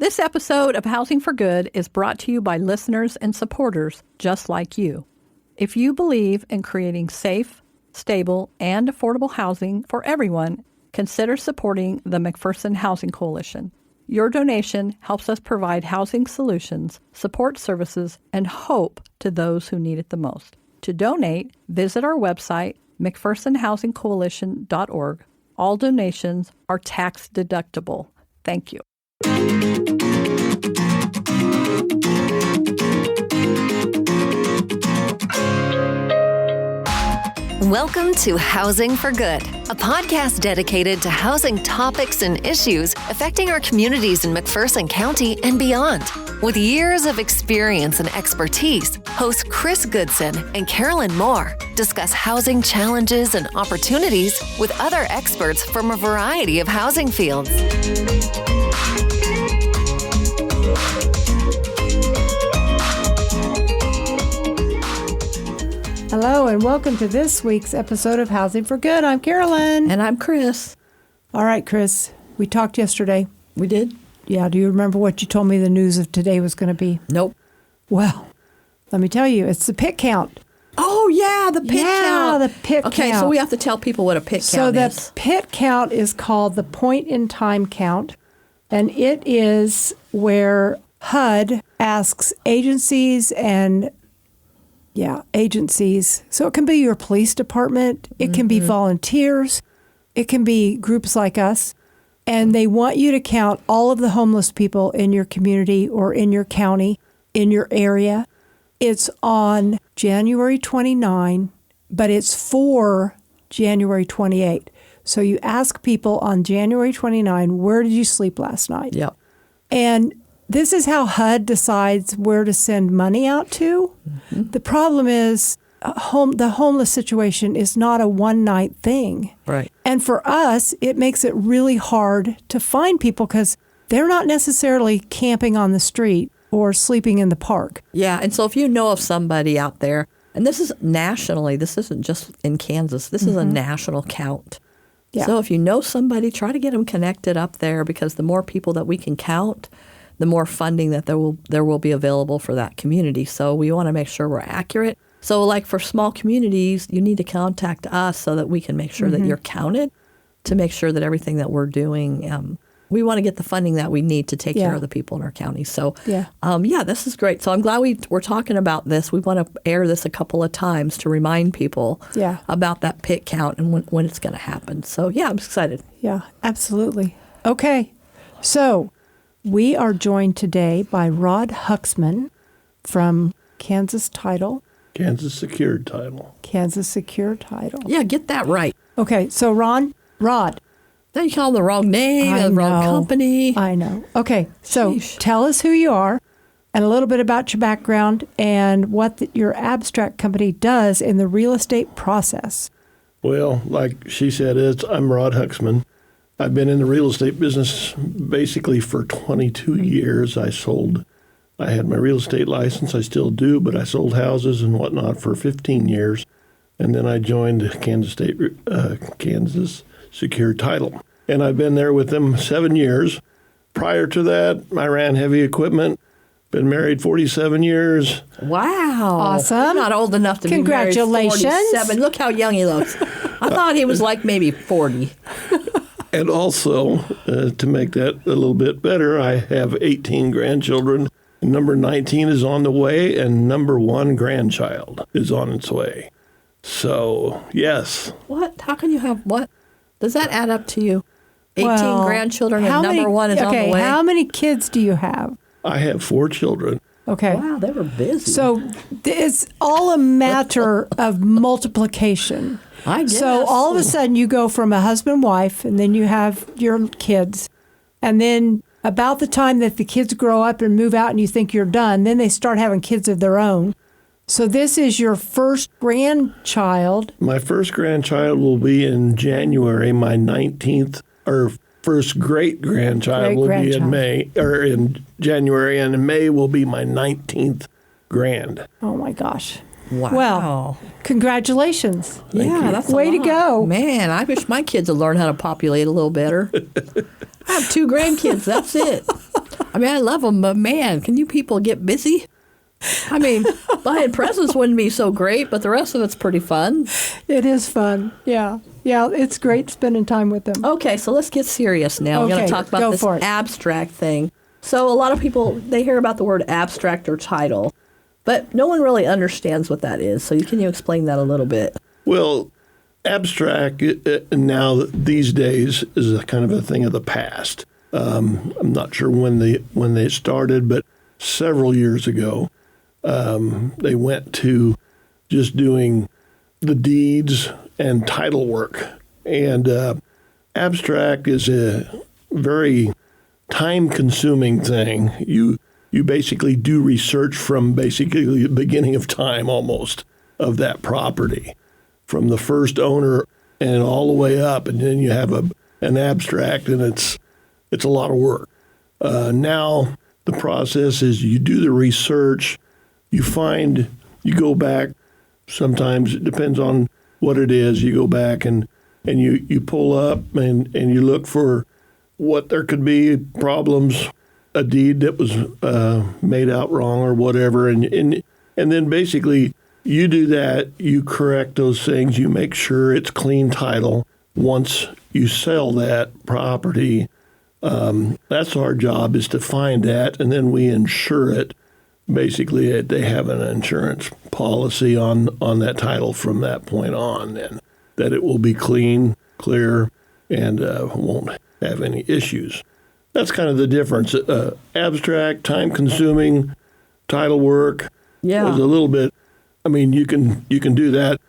This episode of Housing for Good is brought to you by listeners and supporters just like you. If you believe in creating safe, stable, and affordable housing for everyone, consider supporting the McPherson Housing Coalition. Your donation helps us provide housing solutions, support services, and hope to those who need it the most. To donate, visit our website, mcphersonhousingcoalition.org. All donations are tax deductible. Thank you. Welcome to Housing for Good, a podcast dedicated to housing topics and issues affecting our communities in McPherson County and beyond. With years of experience and expertise, hosts Chris Goodson and Carolyn Moore discuss housing challenges and opportunities with other experts from a variety of housing fields. Hello and welcome to this week's episode of Housing for Good. I'm Carolyn. And I'm Chris. All right, Chris, we talked yesterday. We did? Yeah, do you remember what you told me the news of today was going to be? Nope. Well, let me tell you, it's the pit count. Oh, yeah, the pit count. Yeah, the pit count. Okay, so we have to tell people what a pit count is. So the pit count is called the point-in-time count, and it is where HUD asks agencies. So it can be your police department, it can be volunteers, it can be groups like us, and they want you to count all of the homeless people in your community or in your county, in your area. It's on January 29, but it's for January 28. So you ask people on January 29, where did you sleep last night? Yep. And this is how HUD decides where to send money out to. Mm-hmm. The problem is the homeless situation is not a one-night thing. Right. And for us, it makes it really hard to find people because they're not necessarily camping on the street or sleeping in the park. Yeah, and so if you know of somebody out there, and this is nationally, this isn't just in Kansas, this is a national count. Yeah. So if you know somebody, try to get them connected up there because the more people that we can count, the more funding that there will be available for that community. So we want to make sure we're accurate. So like for small communities, you need to contact us so that we can make sure that you're counted to make sure that everything that we're doing, we want to get the funding that we need to take care of the people in our county. So this is great. So I'm glad we're talking about this. We want to air this a couple of times to remind people about that pit count and when it's going to happen. So I'm excited. Yeah, absolutely. Okay, so we are joined today by Rod Huxman from Kansas Title. Kansas Secured Title. Kansas Secured Title. Yeah, get that right. Okay, so Rod. Then you call them the wrong name, the wrong company. I know. Okay, so Sheesh. Tell us who you are and a little bit about your background and what your abstract company does in the real estate process. Well, like she said, I'm Rod Huxman. I've been in the real estate business basically for 22 years. I had my real estate license. I still do, but I sold houses and whatnot for 15 years. And then I joined Kansas Secured Title. And I've been there with them 7 years. Prior to that, I ran heavy equipment. Been married 47 years. Wow. Awesome. You're not old enough to be married 47. Look how young he looks. I thought he was like maybe 40. And also, to make that a little bit better, I have 18 grandchildren. Number 19 is on the way, and number 1 grandchild is on its way. So, yes. What? How can you have what? Does that add up to you? 18 grandchildren and number 1 is on the way? Okay, how many kids do you have? I have 4 children. Okay. Wow, they were busy. So it's all a matter of multiplication. I guess. So all of a sudden you go from a husband, wife, and then you have your kids. And then about the time that the kids grow up and move out and you think you're done, then they start having kids of their own. So this is your first grandchild. My first grandchild will be in January. My 19th, or first great-grandchild will be in May, or in January, and in May will be my 19th grand. Oh, my gosh. Wow. Well, congratulations. Yeah, that's way to go. Man, I wish my kids would learn how to populate a little better. I have 2 grandkids. That's it. I mean, I love them, but man, can you people get busy? I mean, buying presents wouldn't be so great, but the rest of it's pretty fun. It is fun. Yeah. Yeah, it's great spending time with them. Okay, so let's get serious now. We're going to talk about this abstract thing. So a lot of people, they hear about the word abstract or title, but no one really understands what that is. So can you explain that a little bit? Well, abstract now these days is a kind of a thing of the past. I'm not sure when they started, but several years ago, they went to just doing the deeds and title work. And abstract is a very time-consuming thing. You basically do research from basically the beginning of time almost of that property, from the first owner and all the way up, and then you have an abstract, and it's a lot of work. Now the process is you do the research, you go back. Sometimes it depends on what it is. You go back and you pull up and you look for what there could be problems, a deed that was made out wrong or whatever, and then basically you do that. You correct those things. You make sure it's clean title. Once you sell that property, that's our job, is to find that, and then we insure it. Basically, they have an insurance policy on that title from that point on, and that it will be clean, clear, and won't have any issues. That's kind of the difference. Abstract, time-consuming, title work is a little bit. I mean, you can do that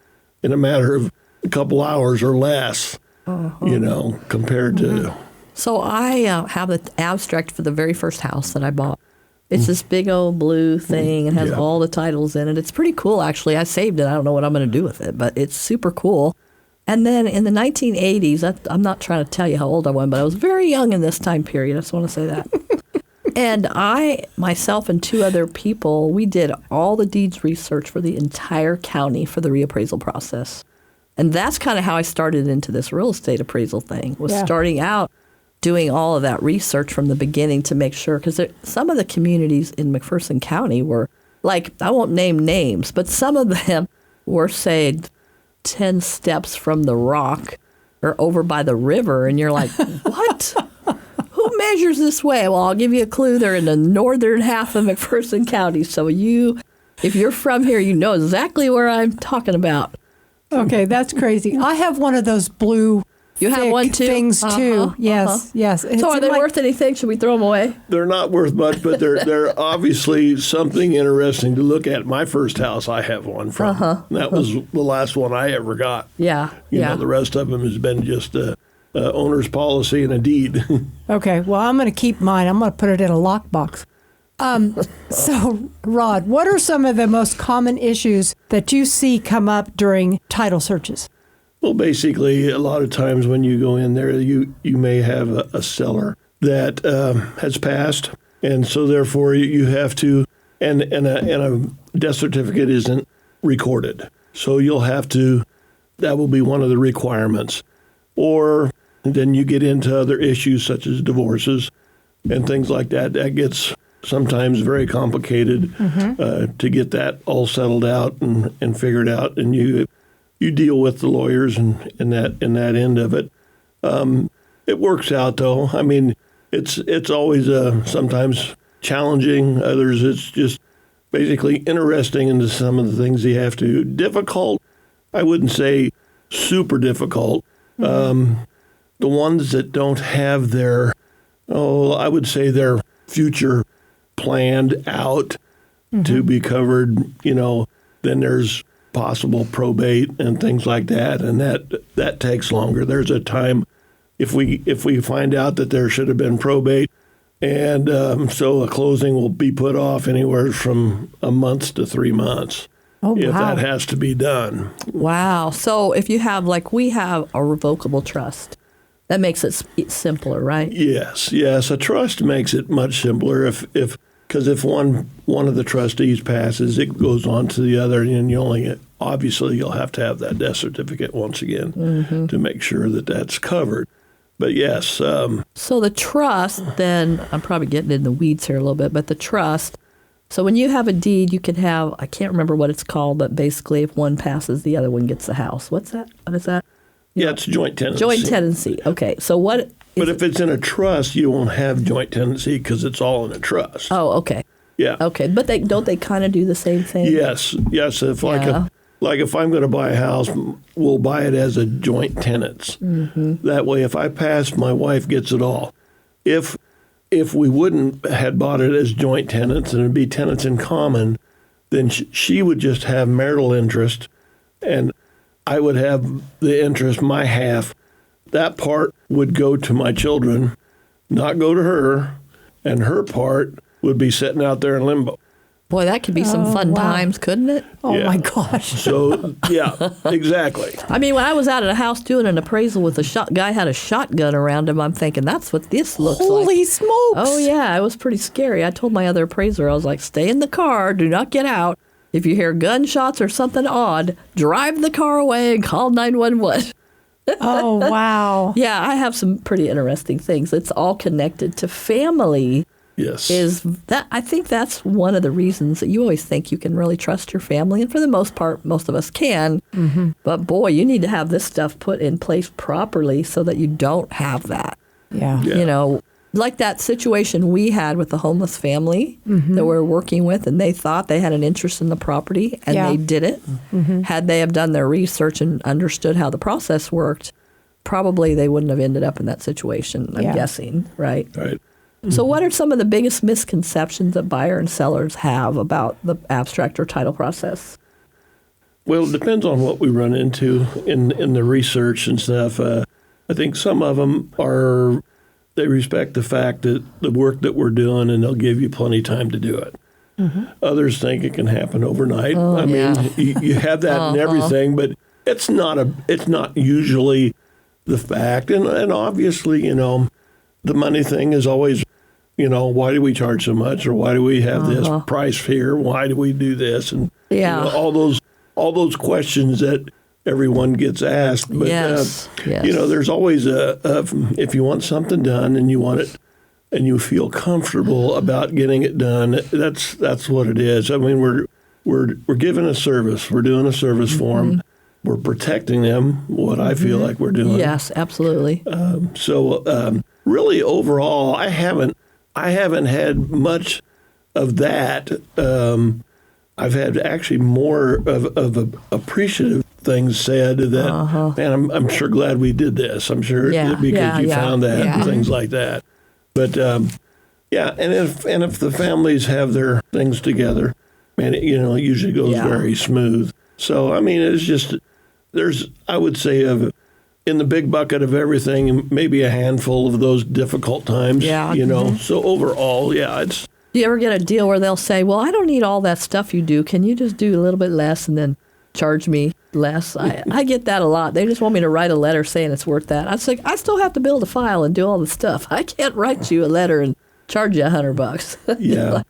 in a matter of a couple hours or less, compared to. So I have the abstract for the very first house that I bought. It's this big old blue thing and has all the titles in it. It's pretty cool, actually. I saved it. I don't know what I'm going to do with it, but it's super cool. And then in the 1980s, I'm not trying to tell you how old I was, but I was very young in this time period. I just want to say that. And I, myself and two other people, we did all the deeds research for the entire county for the reappraisal process. And that's kind of how I started into this real estate appraisal thing, was starting out doing all of that research from the beginning to make sure, because some of the communities in McPherson County were, like, I won't name names, but some of them were, say, 10 steps from the rock or over by the river, and you're like, what? Who measures this way? Well, I'll give you a clue. They're in the northern half of McPherson County, so if you're from here, you know exactly where I'm talking about. Okay, that's crazy. I have one of those blue You have one too? Things too. Yes, yes. So are they worth anything? Should we throw them away? They're not worth much, but they're obviously something interesting to look at. My first house, I have one from. That was the last one I ever got. Yeah. You know, the rest of them has been just a owner's policy and a deed. Okay. Well, I'm going to keep mine. I'm going to put it in a lockbox. So, Rod, what are some of the most common issues that you see come up during title searches? Well, basically, a lot of times when you go in there, you may have a seller that has passed, and so therefore you have to, and a death certificate isn't recorded. So you'll have to, that will be one of the requirements. Or then you get into other issues such as divorces and things like that. That gets sometimes very complicated to get that all settled out and figured out, and you deal with the lawyers in that end of it. It works out, though. I mean, it's always sometimes challenging. Others, it's just basically interesting into some of the things you have to. Difficult, I wouldn't say super difficult. The ones that don't have their, I would say their future planned out to be covered, then there's possible probate and things like that, and that takes longer. There's a time if we find out that there should have been probate, and so a closing will be put off anywhere from a month to 3 months. Oh, if wow. that has to be done. Wow. So if you have, like we have a revocable trust, that makes it simpler, right? Yes. A trust makes it much simpler because if one of the trustees passes, it goes on to the other, and you'll have to have that death certificate once again to make sure that that's covered. But yes. So the trust, then, I'm probably getting in the weeds here a little bit, but the trust, so when you have a deed, you can have, I can't remember what it's called, but basically if one passes, the other one gets the house. What's that? What is that? Yeah, it's joint tenancy. Joint tenancy. Okay. So what? But if it's in a trust, you won't have joint tenancy because it's all in a trust. Oh, okay. Yeah. Okay. But don't they kind of do the same thing? Yes. If if I'm going to buy a house, we'll buy it as a joint tenants. Mm-hmm. That way, if I pass, my wife gets it all. If we wouldn't had bought it as joint tenants and it'd be tenants in common, then she would just have marital interest, and I would have the interest, my half. That part would go to my children, not go to her, and her part would be sitting out there in limbo. Boy, that could be some fun times, couldn't it? Oh, my gosh. So, yeah, exactly. I mean, when I was out at a house doing an appraisal with guy had a shotgun around him, I'm thinking, that's what this looks like. Holy smokes. Oh, yeah, it was pretty scary. I told my other appraiser, I was like, stay in the car, do not get out. If you hear gunshots or something odd, drive the car away and call 911. Oh, wow. Yeah, I have some pretty interesting things. It's all connected to family. Yes. I think that's one of the reasons that you always think you can really trust your family. And for the most part, most of us can. Mm-hmm. But boy, you need to have this stuff put in place properly so that you don't have that. Yeah. You know, like that situation we had with the homeless family that we're working with, and they thought they had an interest in the property, and they didn't. Mm-hmm. Had they have done their research and understood how the process worked, probably they wouldn't have ended up in that situation, I'm guessing, right? Right. So what are some of the biggest misconceptions that buyer and sellers have about the abstract or title process? Well, it depends on what we run into in the research and stuff. I think some of them they respect the fact that the work that we're doing, and they'll give you plenty of time to do it. Mm-hmm. Others think it can happen overnight. I mean, you have that in everything, but it's not usually the fact. And obviously, the money thing is always, why do we charge so much, or why do we have this price here? Why do we do this? And all those questions that everyone gets asked. But there's always if you want something done and you want it, and you feel comfortable about getting it done, that's what it is. I mean, we're giving a service. We're doing a service for them. We're protecting them. What I feel like we're doing. Yes, absolutely. Really, overall, I haven't had much of that. I've had actually more of appreciative things said that, man, I'm sure glad we did this. I'm sure because you found that and things like that. But and if the families have their things together, man, it usually goes very smooth. So I mean, it's just I would say in the big bucket of everything, maybe a handful of those difficult times. Yeah. So overall, it's. Do you ever get a deal where they'll say, well, I don't need all that stuff you do. Can you just do a little bit less and then charge me less? I get that a lot. They just want me to write a letter saying it's worth that. I was like, I still have to build a file and do all the stuff. I can't write you a letter and charge you $100. Yeah.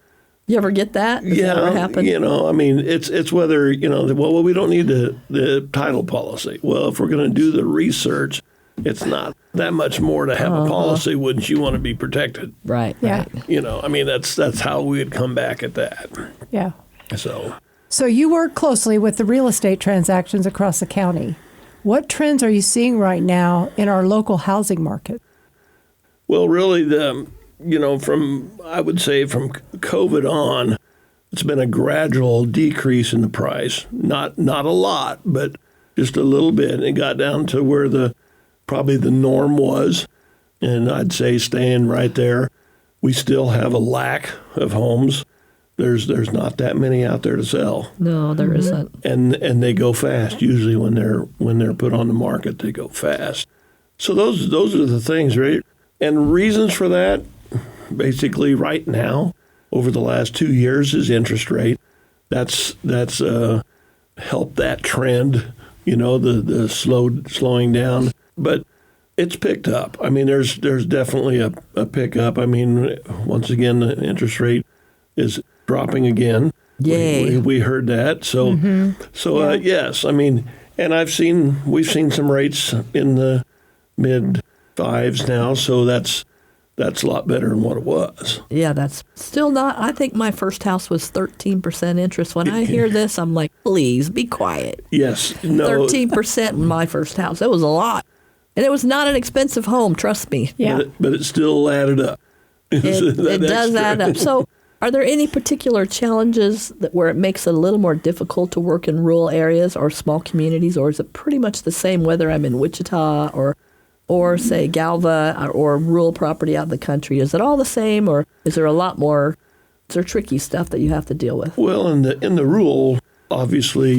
You ever get that? Does that ever happen? I mean, it's whether, well, we don't need the title policy. Well, if we're going to do the research, it's not that much more to have a policy. Wouldn't you want to be protected? Right. Yeah. Right. I mean, that's how we would come back at that. Yeah. So you work closely with the real estate transactions across the county. What trends are you seeing right now in our local housing market? Well, really, I would say from COVID on, it's been a gradual decrease in the price. Not a lot, but just a little bit. And it got down to where probably the norm was. And I'd say staying right there. We still have a lack of homes. There's not that many out there to sell. No, there isn't. And they go fast. Usually when they're put on the market, they go fast. So those are the things, right? And reasons for that, basically right now, over the last 2 years, is interest rate. That's helped that trend, the slowing down. But it's picked up. I mean, there's definitely a pickup. I mean, once again, the interest rate is dropping again. Yay. We heard that. So, yes. I mean, and we've seen some rates in the mid 5s now, so that's a lot better than what it was. Yeah, that's still not. I think my first house was 13% interest. When I hear this, I'm like, please be quiet. Yes. No. 13% in my first house. It was a lot. And it was not an expensive home, trust me. Yeah. But it still added up. It does add up. So are there any particular challenges where it makes it a little more difficult to work in rural areas or small communities, or is it pretty much the same whether I'm in Wichita or say Galva or rural property out in the country? Is it all the same, or is there a lot more? Is there tricky stuff that you have to deal with? Well, in the rural, obviously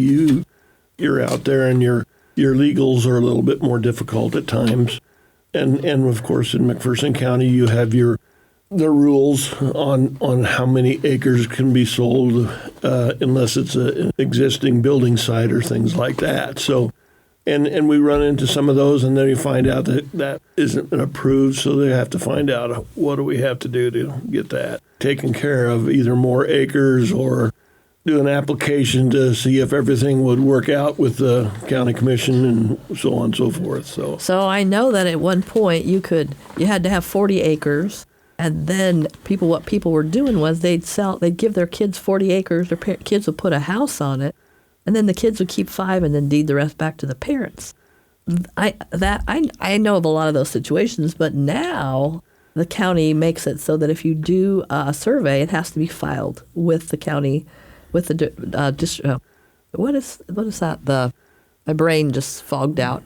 you're out there and your legals are a little bit more difficult at times, and of course in McPherson County you have the rules on how many acres can be sold unless it's an existing building site or things like that. So. And we run into some of those, and then you find out that isn't approved, so they have to find out what do we have to do to get that taken care of, either more acres or do an application to see if everything would work out with the county commission and so on and so forth. So I know that at one point you had to have 40 acres, and then what people were doing was they'd give their kids 40 acres, their kids would put a house on it, and then the kids would keep 5 and then deed the rest back to the parents. I know of a lot of those situations, but now the county makes it so that if you do a survey, it has to be filed with the county, with the district. What is that? My brain just fogged out.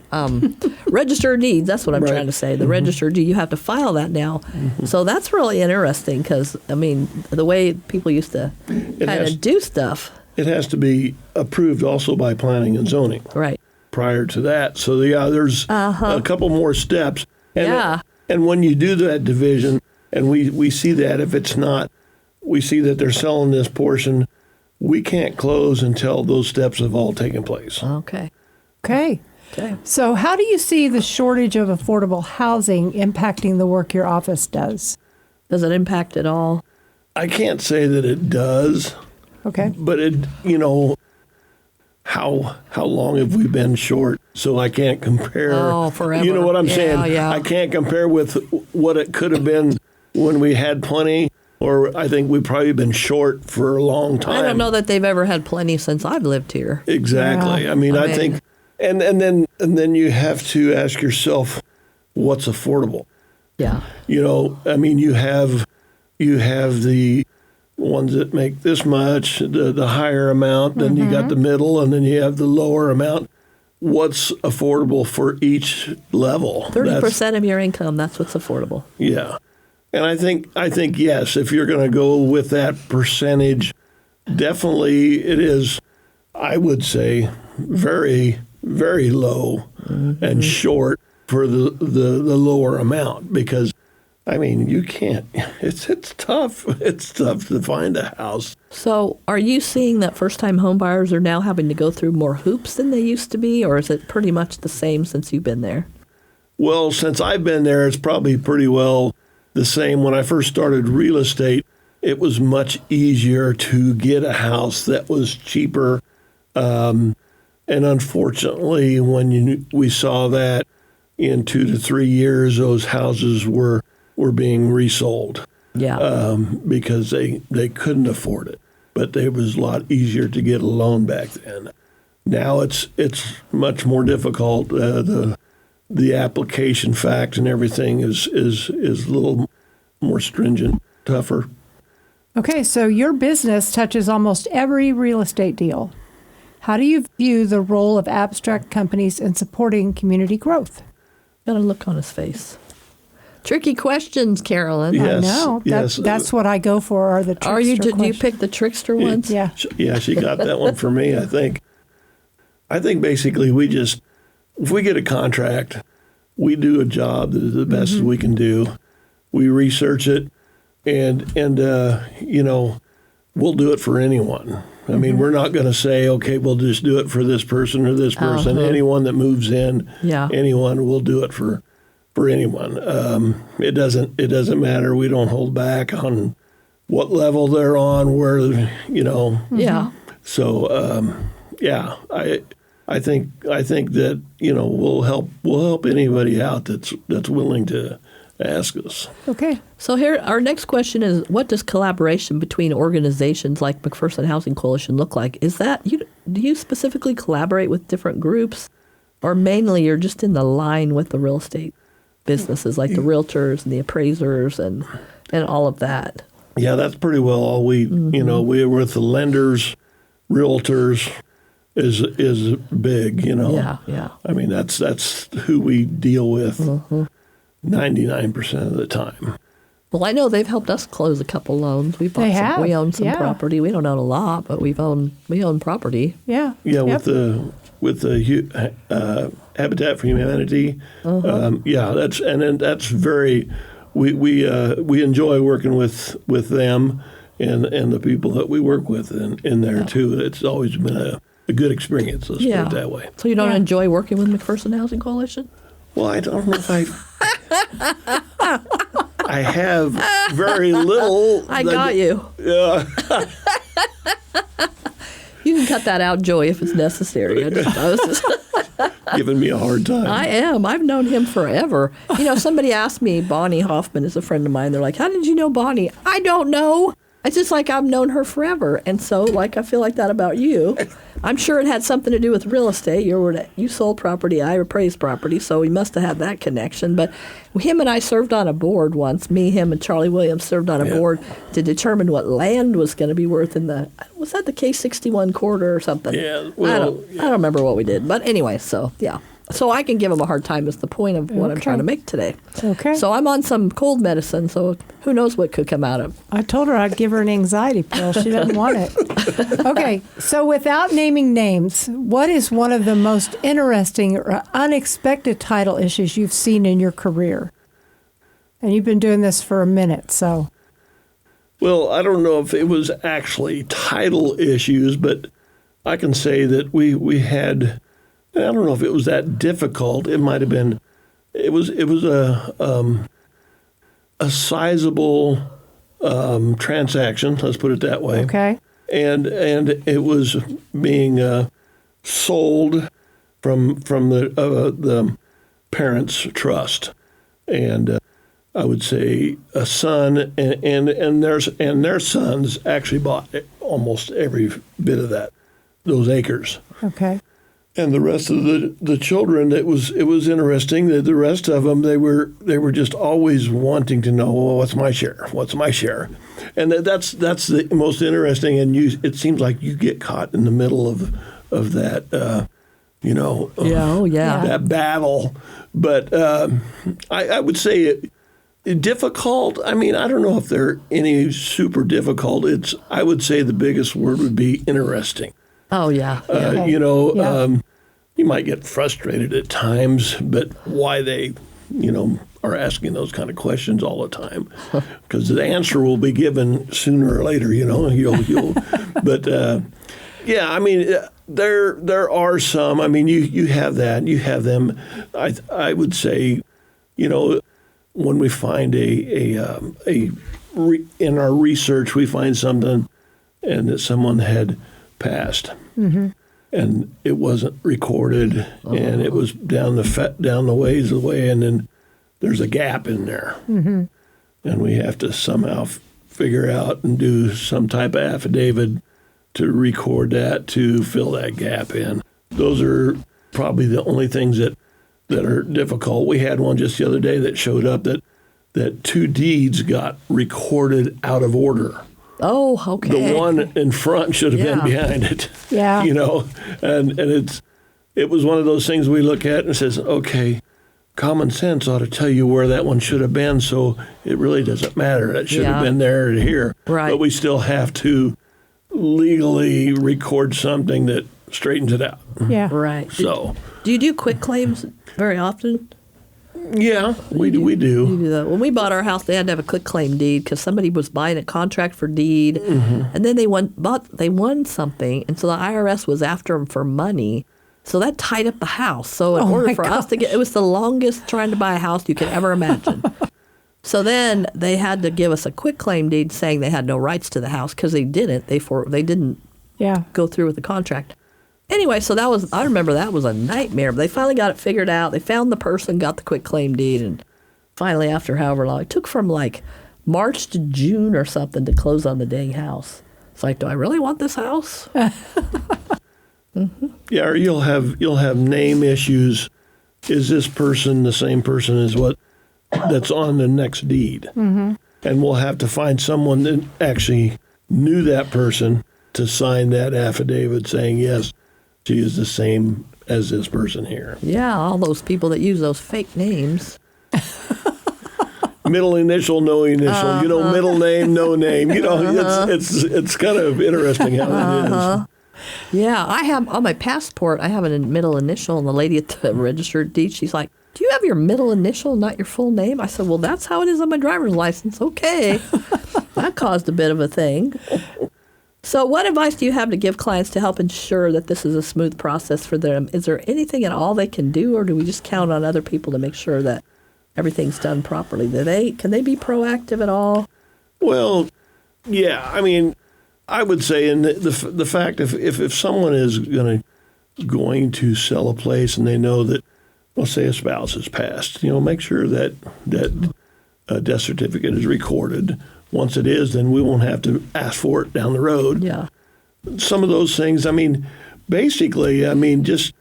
Register of deeds. That's what I'm trying to say. The register of deeds. You have to file that now. Mm-hmm. So that's really interesting because the way people used to kind of do stuff. It has to be approved also by planning and zoning. Right. Prior to that. So, there's a couple more steps. And, and when you do that division, and we see that if it's not, we see that they're selling this portion, we can't close until those steps have all taken place. Okay. So how do you see the shortage of affordable housing impacting the work your office does? Does it impact at all? I can't say that it does. Okay. But how long have we been short? So I can't compare. Oh, forever. You know what I'm saying? Yeah. I can't compare with what it could have been when we had plenty, or I think we've probably been short for a long time. I don't know that they've ever had plenty since I've lived here. Exactly. Yeah. I think, and then you have to ask yourself, what's affordable? Yeah. You have the ones that make this much, the higher amount, then you got the middle, and then you have the lower amount. What's affordable for each level? 30% of your income, that's what's affordable. Yeah. And I think yes, if you're going to go with that percentage, definitely it is, I would say, very, very low and short for the lower amount, because you can't. It's tough. It's tough to find a house. So are you seeing that first-time home buyers are now having to go through more hoops than they used to be, or is it pretty much the same since you've been there? Well, since I've been there, it's probably pretty well the same. When I first started real estate, it was much easier to get a house that was cheaper. And unfortunately, when we saw that in 2 to 3 years, those houses were being resold. Yeah. Because they couldn't afford it. But it was a lot easier to get a loan back then. Now it's much more difficult. The application fact and everything is a little more stringent, tougher. Okay, so your business touches almost every real estate deal. How do you view the role of abstract companies in supporting community growth? Got a look on his face. Tricky questions, Carolyn. Yes, I know. That's what I go for, are the trickster Do you pick the trickster ones? Yeah. Yeah, she got that one for me, I think. I think basically if we get a contract, we do a job that is the best as we can do. We research it, and we'll do it for anyone. We're not going to say, okay, we'll just do it for this person or this person. Anyone that moves in, anyone, we'll do it for anyone. It doesn't matter. We don't hold back on what level they're on, where, Yeah. So, I think that we'll help anybody out that's willing to ask us. Okay. So here, our next question is: what does collaboration between organizations like McPherson Housing Coalition look like? Is that do you specifically collaborate with different groups, or mainly you're just in the line with the real estate businesses like the realtors and the appraisers and all of that? Yeah, that's pretty well all we. We're with the lenders, realtors. Is big, Yeah. I mean, that's who we deal with 99% of the time. Well, I know they've helped us close a couple loans. We own some property. We don't own a lot, but we own property. Yeah. Yeah, with the Habitat for Humanity. That's very. We enjoy working with them and the people that we work with in there too. It's always been a good experience, let's put it that way. So you don't enjoy working with McPherson Housing Coalition? Well, I don't know if I have very little. I got you. Yeah. You can cut that out, Joey, if it's necessary. I was just giving me a hard time. I am. I've known him forever. Somebody asked me, Bonnie Hoffman is a friend of mine. They're like, how did you know Bonnie? I don't know. It's just like I've known her forever. And so, I feel like that about you. I'm sure it had something to do with real estate. You sold property, I appraised property, so we must have had that connection. But him and I served on a board once. Me, him, and Charlie Williams served on a board to determine what land was going to be worth was that the K61 corridor or something? Yeah. Well, I don't remember what we did. But anyway, so, yeah. So I can give him a hard time is the point of what I'm trying to make today. Okay. So I'm on some cold medicine, so who knows what could come out of. I told her I'd give her an anxiety pill. She doesn't want it. Okay. So without naming names, what is one of the most interesting or unexpected title issues you've seen in your career? And you've been doing this for a minute, so. Well, I don't know if it was actually title issues, but I can say that we had. I don't know if it was that difficult. It might have been. It was a sizable transaction. Let's put it that way. Okay. And it was being sold from the parents' trust, and I would say a son and their sons actually bought almost every bit of those acres. Okay. And the rest of the children, it was interesting that the rest of them they were just always wanting to know, well, what's my share? What's my share? And that's the most interesting. And it seems like you get caught in the middle of that, that battle. But I would say difficult. I mean, I don't know if they're any super difficult. I would say the biggest word would be interesting. Oh, yeah. You might get frustrated at times, but why they, are asking those kind of questions all the time, because the answer will be given sooner or later, But, I mean, there are some. I mean, you have that. You have them. I would say, when we find in our research, we find something, and that someone had passed, and it wasn't recorded, and it was down the ways away, and then there's a gap in there, and we have to somehow figure out and do some type of affidavit to record that to fill that gap in. Those are probably the only things that are difficult. We had one just the other day that showed up that two deeds got recorded out of order. Oh, okay. The one in front should have been behind it. Yeah. And it was one of those things we look at and says, okay, common sense ought to tell you where that one should have been, so it really doesn't matter. It should have been there or here. Right. But we still have to legally record something that straightens it out. Yeah. Right. So. Do you do quick claims very often? Yeah, we do. You do that. When we bought our house, they had to have a quick claim deed because somebody was buying a contract for deed, and then they won something, and so the IRS was after them for money. So that tied up the house. So in order for us to get, it was the longest trying to buy a house you could ever imagine. So then they had to give us a quick claim deed saying they had no rights to the house because they didn't. They didn't go through with the contract. Anyway, so I remember that was a nightmare. But they finally got it figured out. They found the person, got the quitclaim deed, and finally, after however long, it took from like March to June or something to close on the dang house. It's like, do I really want this house? Yeah, or you'll have name issues. Is this person the same person as that's on the next deed? Mm-hmm. And we'll have to find someone that actually knew that person to sign that affidavit saying, yes, she is the same as this person here. Yeah, all those people that use those fake names. Middle initial, no initial. Middle name, no name. It's kind of interesting how that is. Yeah, I have on my passport, I have a middle initial, and the lady at the registered deed, she's like, do you have your middle initial, not your full name? I said, well, that's how it is on my driver's license. Okay. That caused a bit of a thing. So what advice do you have to give clients to help ensure that this is a smooth process for them? Is there anything at all they can do, or do we just count on other people to make sure that everything's done properly? Can they be proactive at all? Well, yeah. I mean, I would say in the fact if someone is going to sell a place and they know that, let's say a spouse has passed, make sure that death certificate is recorded. Once it is, then we won't have to ask for it down the road. Yeah. Some of those things, basically, just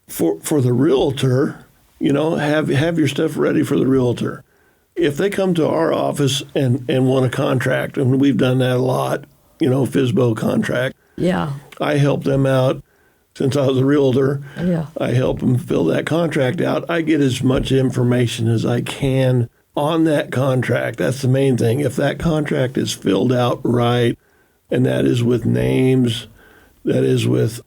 for the realtor, have your stuff ready for the realtor. If they come to our office and want a contract, and we've done that a lot, FSBO contract. Yeah. I help them out since I was a realtor. Yeah. I help them fill that contract out. I get as much information as I can on that contract. That's the main thing. If that contract is filled out right, and that is with names, that is with,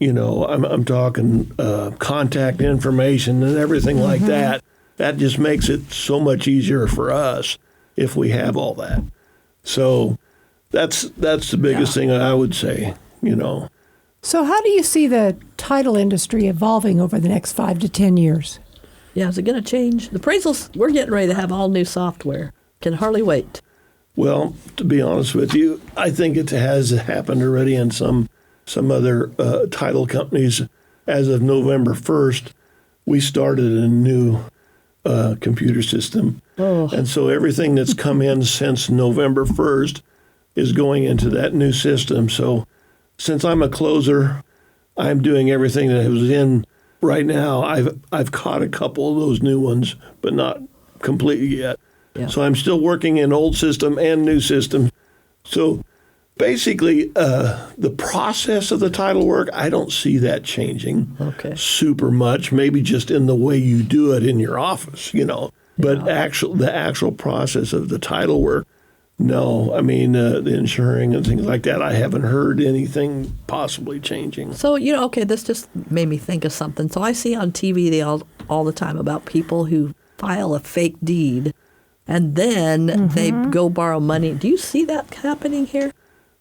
I'm talking contact information and everything like that, that just makes it so much easier for us if we have all that. So that's the biggest thing I would say, So how do you see the title industry evolving over the next 5 to 10 years? Yeah, is it going to change? The appraisals, we're getting ready to have all new software. Can hardly wait. Well, to be honest with you, I think it has happened already in some other title companies. As of November 1st, we started a new computer system. Oh. And so everything that's come in since November 1st is going into that new system. So since I'm a closer, I'm doing everything that was in. Right now, I've caught a couple of those new ones, but not completely yet. Yeah. So I'm still working in old system and new system. So basically, the process of the title work, I don't see that changing super much. Maybe just in the way you do it in your office, But the actual process of the title work, no. The insuring and things like that, I haven't heard anything possibly changing. So, this just made me think of something. So I see on TV all the time about people who file a fake deed and then they go borrow money. Do you see that happening here?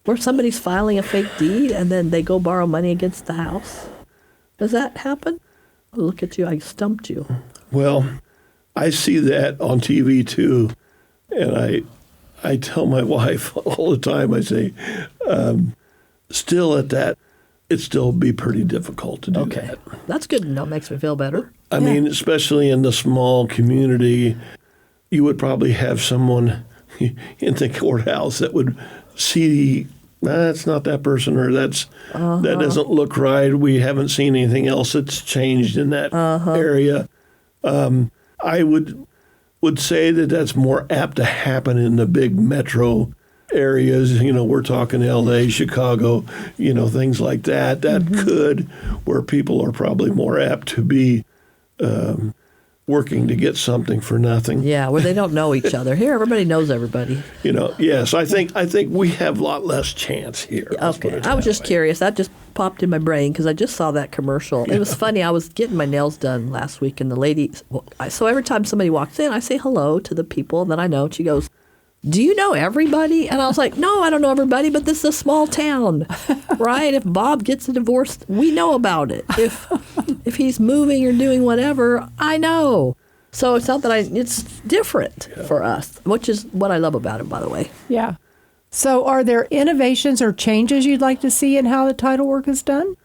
Where somebody's filing a fake deed and then they go borrow money against the house? Does that happen? Oh, look at you, I stumped you. Well, I see that on TV too, and I tell my wife all the time, I say, still at that, it'd still be pretty difficult to do that. That's good to know. Makes me feel better. I mean, especially in the small community, you would probably have someone in the courthouse that would see, that's not that person, or that doesn't look right. We haven't seen anything else that's changed in that area. I would say that's more apt to happen in the big metro areas. We're talking L.A., Chicago, things like that. That could, where people are probably more apt to be working to get something for nothing. Yeah, where they don't know each other. Here, everybody knows everybody. Yes, I think we have a lot less chance here. Okay, I was just curious. That just popped in my brain because I just saw that commercial. It was funny. I was getting my nails done last week, and the lady, so every time somebody walks in, I say hello to the people that I know, and she goes, do you know everybody? And I was like, no, I don't know everybody, but this is a small town, right? If Bob gets a divorce, we know about it. If he's moving or doing whatever, I know. So it's not that it's different for us, which is what I love about it, by the way. Yeah. So are there innovations or changes you'd like to see in how the title work is done?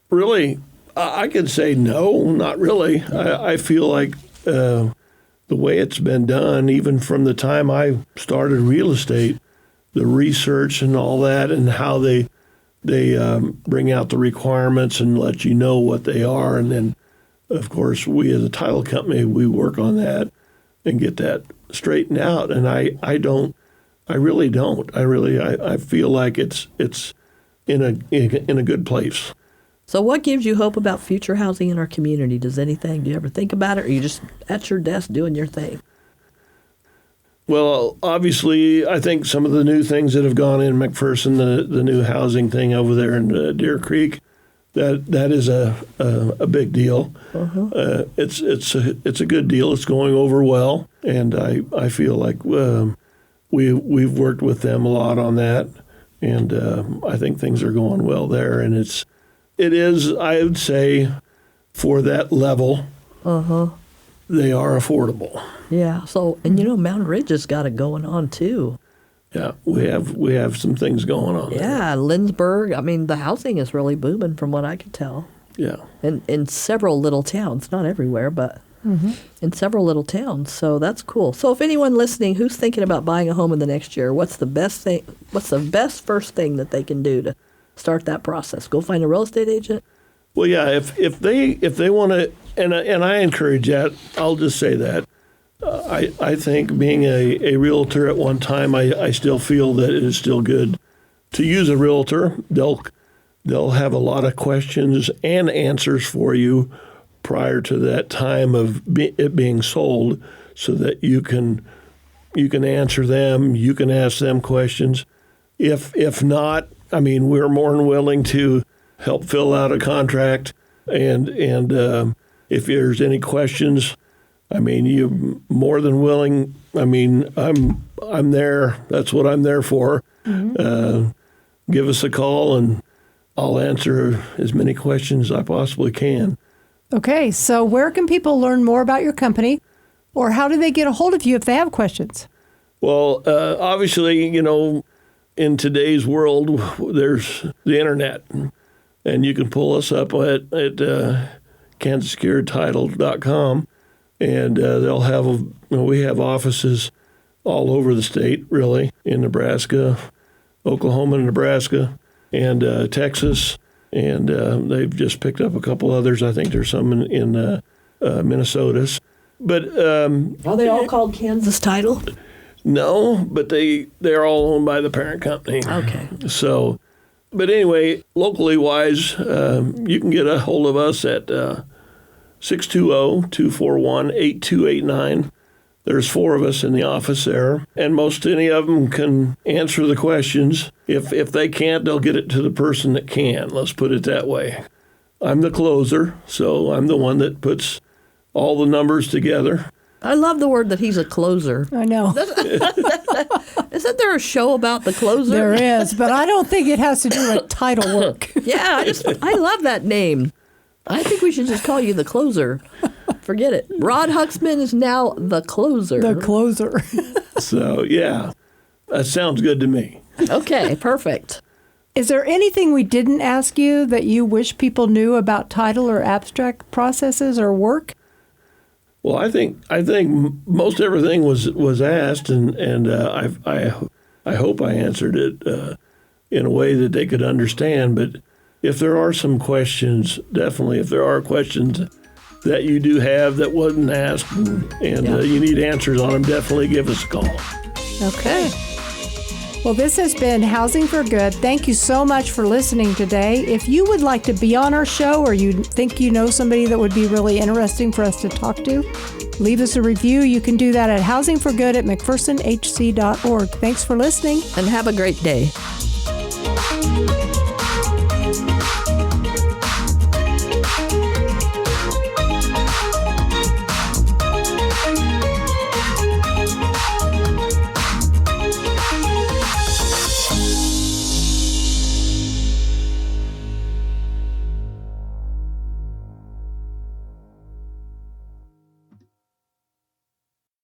really, I could say no, not really. I feel like the way it's been done, even from the time I started real estate, the research and all that, and how they bring out the requirements and let you know what they are. And then, of course, we as a title company, we work on that and get that straightened out. And I really don't. I feel like it's in a good place. So what gives you hope about future housing in our community? Do you ever think about it, or are you just at your desk doing your thing? Well, obviously, I think some of the new things that have gone in McPherson, the new housing thing over there in Deer Creek, that is a big deal. Uh-huh. It's a good deal. It's going over well, and I feel like we've worked with them a lot on that, and I think things are going well there. And it is, I would say, for that level, they are affordable. Yeah. So, and Mountain Ridge has got it going on too. Yeah, we have some things going on there. Yeah, Lindsborg. I mean, the housing is really booming from what I can tell. Yeah. In several little towns, not everywhere, but in several little towns. So that's cool. So if anyone listening who's thinking about buying a home in the next year, what's the best first thing that they can do to start that process? Go find a real estate agent? Well, yeah, if they want to, and I encourage that, I'll just say that. I think being a realtor at one time, I still feel that it is still good to use a realtor. They'll have a lot of questions and answers for you prior to that time of it being sold, so that you can answer them, you can ask them questions. If not, I mean, we're more than willing to help fill out a contract, and if there's any questions, I mean, you're more than willing. I mean, I'm there. That's what I'm there for. Mm-hmm. Give us a call, and I'll answer as many questions as I possibly can. Okay, so where can people learn more about your company, or how do they get a hold of you if they have questions? Well, obviously, in today's world, there's the internet, and you can pull us up at kansassecuredtitle.com. And they'll have we have offices all over the state, really, in Nebraska, Oklahoma, and Nebraska, and Texas, and they've just picked up a couple others. I think there's some in Minnesota. But are they all called Kansas Title? No, but they're all owned by the parent company. Okay. So, but anyway, locally wise, you can get a hold of us at 620-241-8289. There's 4 of us in the office there, and most any of them can answer the questions. If they can't, they'll get it to the person that can. Let's put it that way. I'm the closer, so I'm the one that puts all the numbers together. I love the word that he's a closer. I know. Isn't there a show about the closer? There is, but I don't think it has to do with title work. Yeah, I love that name. I think we should just call you the closer. Forget it. Rod Huxman is now the closer. The closer. So, yeah, that sounds good to me. Okay, perfect. Is there anything we didn't ask you that you wish people knew about title or abstract processes or work? Well, I think most everything was asked, and I hope I answered it in a way that they could understand. But if there are some questions, definitely, if there are questions that you do have that wasn't asked and you need answers on them, definitely give us a call. Okay. Well, this has been Housing for Good. Thank you so much for listening today. If you would like to be on our show, or you think you know somebody that would be really interesting for us to talk to, leave us a review. You can do that at housingforgood@mcphersonhc.org. Thanks for listening. And have a great day.